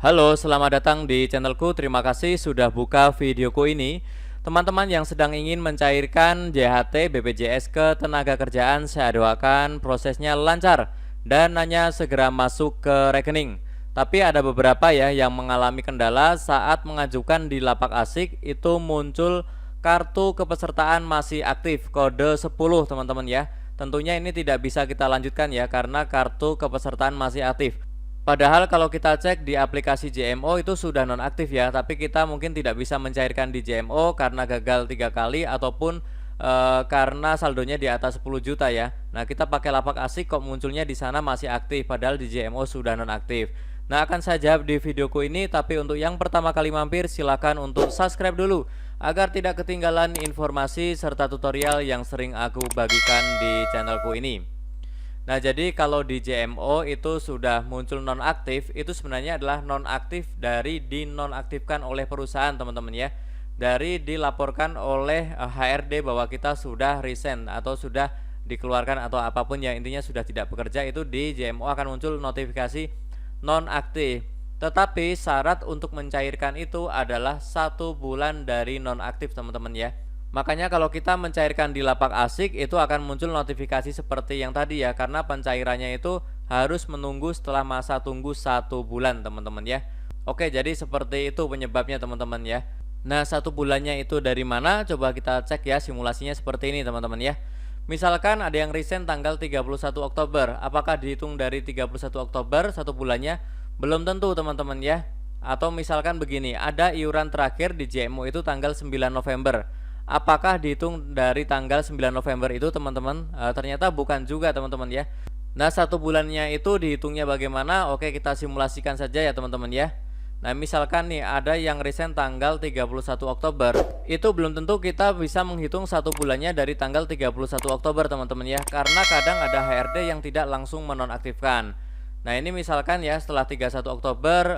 Halo, selamat datang di channelku. Terima kasih sudah buka videoku ini. Teman-teman yang sedang ingin mencairkan JHT BPJS Ketenagakerjaan, saya doakan prosesnya lancar dan dananya segera masuk ke rekening. Tapi ada beberapa ya yang mengalami kendala saat mengajukan di lapak asik, itu muncul kartu kepesertaan masih aktif kode 10 teman-teman ya. Tentunya ini tidak bisa kita lanjutkan ya karena kartu kepesertaan masih aktif. Padahal kalau kita cek di aplikasi JMO itu sudah nonaktif ya, tapi kita mungkin tidak bisa mencairkan di JMO karena gagal 3 kali ataupun karena saldonya di atas 10 juta ya. Nah, kita pakai lapak asik kok munculnya di sana masih aktif padahal di JMO sudah nonaktif. Nah, akan saya jawab di videoku ini, tapi untuk yang pertama kali mampir silakan untuk subscribe dulu agar tidak ketinggalan informasi serta tutorial yang sering aku bagikan di channelku ini. Nah, jadi kalau di JMO itu sudah muncul nonaktif, itu sebenarnya adalah nonaktif dari dinonaktifkan oleh perusahaan teman-teman ya. Dari dilaporkan oleh HRD bahwa kita sudah resign atau sudah dikeluarkan atau apapun yang intinya sudah tidak bekerja, itu di JMO akan muncul notifikasi nonaktif. Tetapi syarat untuk mencairkan itu adalah 1 bulan dari nonaktif teman-teman ya. Makanya kalau kita mencairkan di lapak asik itu akan muncul notifikasi seperti yang tadi ya, karena pencairannya itu harus menunggu setelah masa tunggu 1 bulan teman-teman ya. Oke, jadi seperti itu penyebabnya teman-teman ya. Nah, 1 bulannya itu dari mana? Coba kita cek ya, simulasinya seperti ini teman-teman ya. Misalkan ada yang resign tanggal 31 Oktober, apakah dihitung dari 31 Oktober 1 bulannya? Belum tentu teman-teman ya. Atau misalkan begini, ada iuran terakhir di JMO itu tanggal 9 November. Apakah dihitung dari tanggal 9 November itu teman-teman? Ternyata bukan juga teman-teman ya. Nah, 1 bulannya itu dihitungnya bagaimana? Oke, kita simulasikan saja ya teman-teman ya. Nah, misalkan nih ada yang resign tanggal 31 Oktober, itu belum tentu kita bisa menghitung 1 bulannya dari tanggal 31 Oktober teman-teman ya, karena kadang ada HRD yang tidak langsung menonaktifkan. Nah, ini misalkan ya setelah 31 Oktober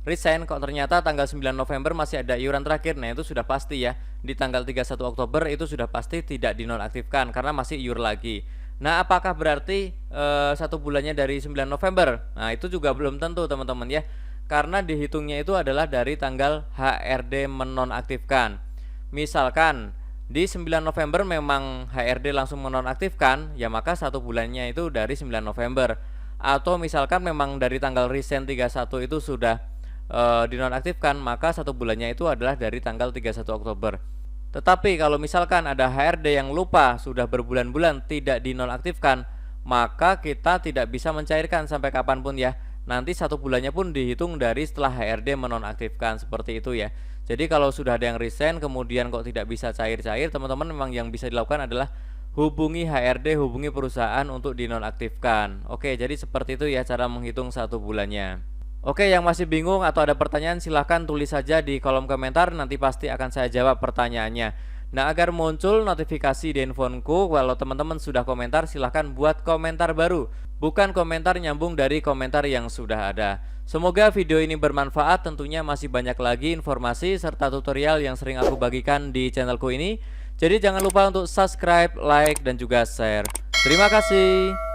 resign kok ternyata tanggal 9 November masih ada iuran terakhir. Nah, itu sudah pasti ya, di tanggal 31 Oktober itu sudah pasti tidak dinonaktifkan karena masih iur lagi. Nah, apakah berarti 1 bulannya dari 9 November? Nah, itu juga belum tentu teman-teman ya, karena dihitungnya itu adalah dari tanggal HRD menonaktifkan. Misalkan di 9 November memang HRD langsung menonaktifkan, ya maka 1 bulannya itu dari 9 November. Atau misalkan memang dari tanggal resign 31 itu sudah dinonaktifkan, maka 1 bulannya itu adalah dari tanggal 31 Oktober. Tetapi kalau misalkan ada HRD yang lupa sudah berbulan-bulan tidak dinonaktifkan, maka kita tidak bisa mencairkan sampai kapanpun ya. Nanti 1 bulannya pun dihitung dari setelah HRD menonaktifkan, seperti itu ya. Jadi kalau sudah ada yang resign kemudian kok tidak bisa cair-cair, teman-teman memang yang bisa dilakukan adalah hubungi HRD, hubungi perusahaan untuk dinonaktifkan. Oke, jadi seperti itu ya cara menghitung 1 bulannya. Oke, yang masih bingung atau ada pertanyaan silahkan tulis saja di kolom komentar, nanti pasti akan saya jawab pertanyaannya. Nah, agar muncul notifikasi di handphoneku kalau teman-teman sudah komentar, silahkan buat komentar baru, bukan komentar nyambung dari komentar yang sudah ada. Semoga video ini bermanfaat, tentunya masih banyak lagi informasi serta tutorial yang sering aku bagikan di channelku ini. Jadi jangan lupa untuk subscribe, like, dan juga share. Terima kasih.